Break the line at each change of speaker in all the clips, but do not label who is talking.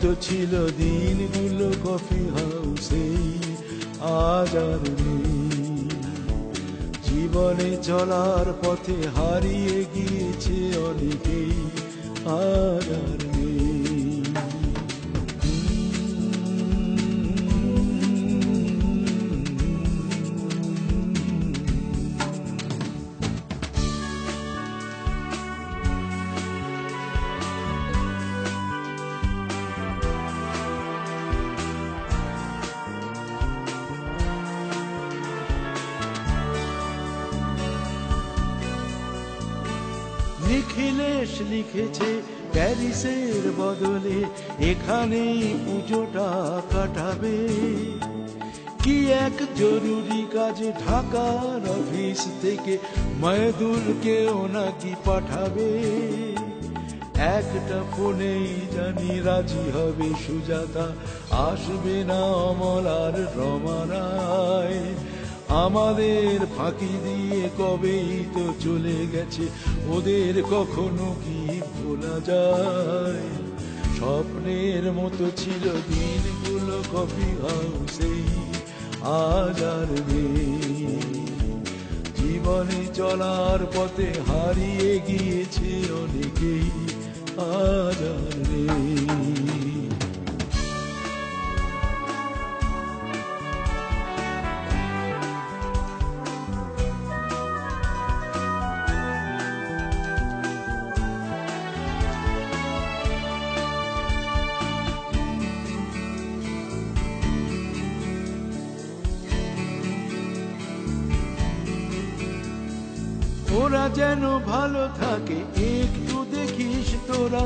মতো ছিল দিনগুলো কফি হাউসে, আজ আর নেই। জীবনে চলার পথে হারিয়ে গিয়েছে অনেকেই, আজ আর নেই। নিখিলেশ লিখেছে প্যারিসের বদলে এখানেই পুজোটা কাটাবে, কি এক জরুরি কাজে ঢাকার অফিস থেকে ময়দুলকেও নাকি পাঠাবে। একটা ফোনেই জানি রাজি হবে সুজাতা, আসবে না অমল আর রমা রায়। আমাদের ফাঁকি দিয়ে কবেই তো চলে গেছে, ওদের কখনো কি ভোলা যায়? স্বপ্নের মতো ছিল দিনগুলো কফি হাউসে, আজ আর নেই। জীবনে চলার পথে হারিয়ে গিয়েছে অনেকেই, আজ আর নেই। ওরা যেন ভালো থাকে একটু দেখিস তোরা,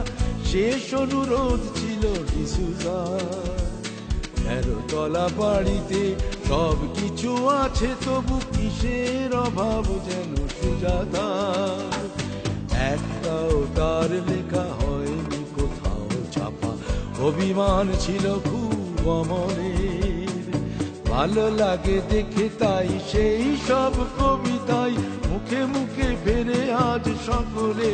শেষ অনুরোধ ছিল ডিসুজার। 13 তলা বাড়িতে সব কিছু আছে, তবু কিসের অভাব যেন সুজাতার। একটাও তার লেখা হয়নি কোথাও ছাপা, অভিমান ছিল খুব অমরের। ভালো লাগে দেখে তাই সেই সব কবিতাই মুখে মুখে ফেরে আজ সকলে।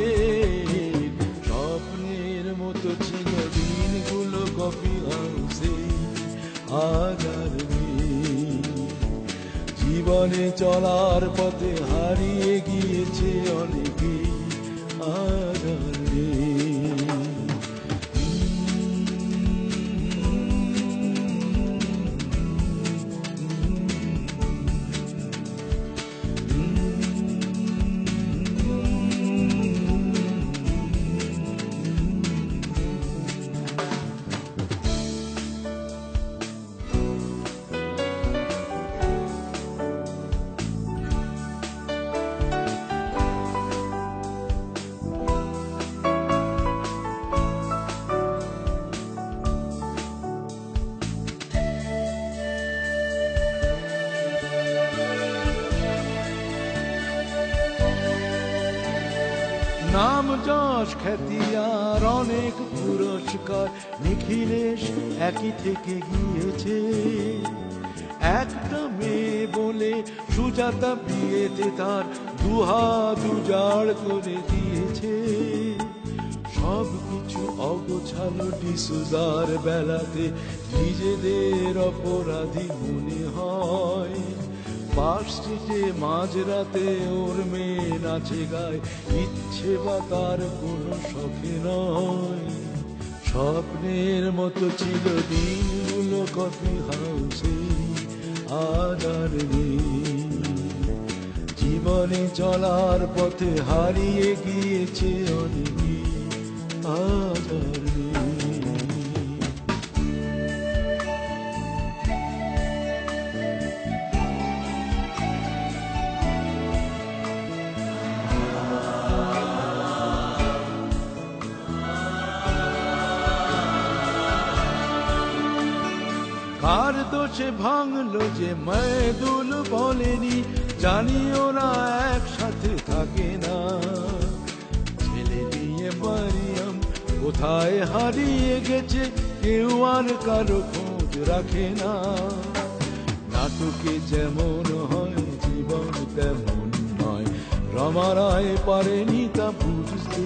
স্বপ্নের মতো ছিল দিনগুলো কফি হাউসে, আজ আর নেই। জীবনে চলার পথে হারিয়ে গিয়েছে অনেকেই, আজ আর নেই। নাম যশ খ্যাতি আর অনেক পুরস্কার নিখিলেশ একই থেকে গিয়েছে। একটা মেয়ে বলে সুজাতা বিয়েতে তার দুহাত উজাড় করে দিয়েছে। সব কিছু অগোছালো ডিসুজার বেলাতে নিজেদের অপরাধী মনে হয়। পার্ক স্ট্রিটে মাঝরাতে ওর মেয়ে নাচে গায়, ইচ্ছে বা তার কোনো শখে নয়। স্বপ্নের মতো ছিল দিনগুলো কফি হাউসে, আজ আর নেই। জীবনে চলার পথে হারিয়ে গিয়েছে অনেকে, আজ আর নেই। কার দোষে ভাঙলো যে ময়দুল বলেনি, জানি ওরা একসাথে থাকে না। ছেলে দিয়ে মারিয়াম কোথায় হারিয়ে গেছে, কেউ আর কারো খোঁজ রাখে না। নাটকে যেমন হয় জীবন তেমন নয়, রমা রায় পারেনি তা বুঝতে।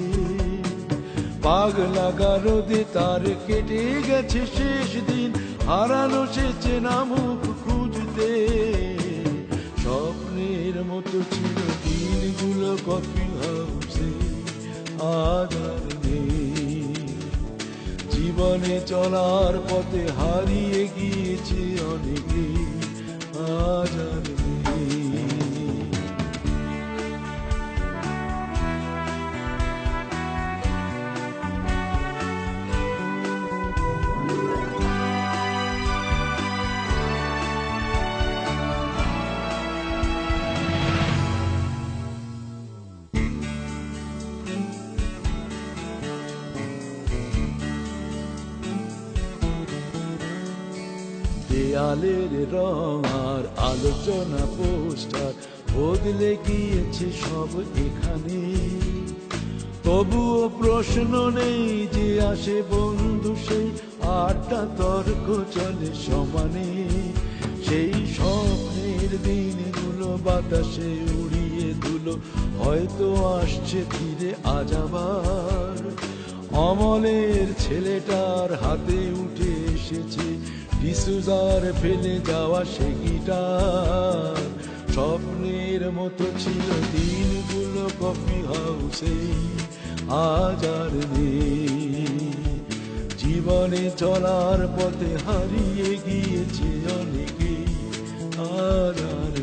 পাগলা গারদে তার কেটে গেছে শেষ দিন, হারানো সে চেনা মুখ খুঁজতে। স্বপ্নের মতো ছিল দিনগুলো কফি হাউসে, আজ আর নেই। জীবনে চলার পথে হারিয়ে গিয়েছে অনেকে, আজ আর নেই। দেয়ালের রং আর আলোচনা পোস্টার বদলে গিয়েছে সব এখানে। তবুও প্রশ্ন নেই যে আসে বন্ধু, সেই আড্ডা তর্ক চলে সমানে। সেই স্বপ্নের দিনগুলো বাতাসে উড়িয়ে ধুলো, হয়তো আসছে ফিরে আজ আবার। অমলের ছেলেটার হাতে উঠে এসেছে ডিসুজার ফেলে যাওয়া সে গিটার। স্বপ্নের মতো ছিল দিনগুলো কফি হাউসে, আজ আর নেই। জীবনে চলার পথে হারিয়ে গিয়েছে অনেকে, আজ আর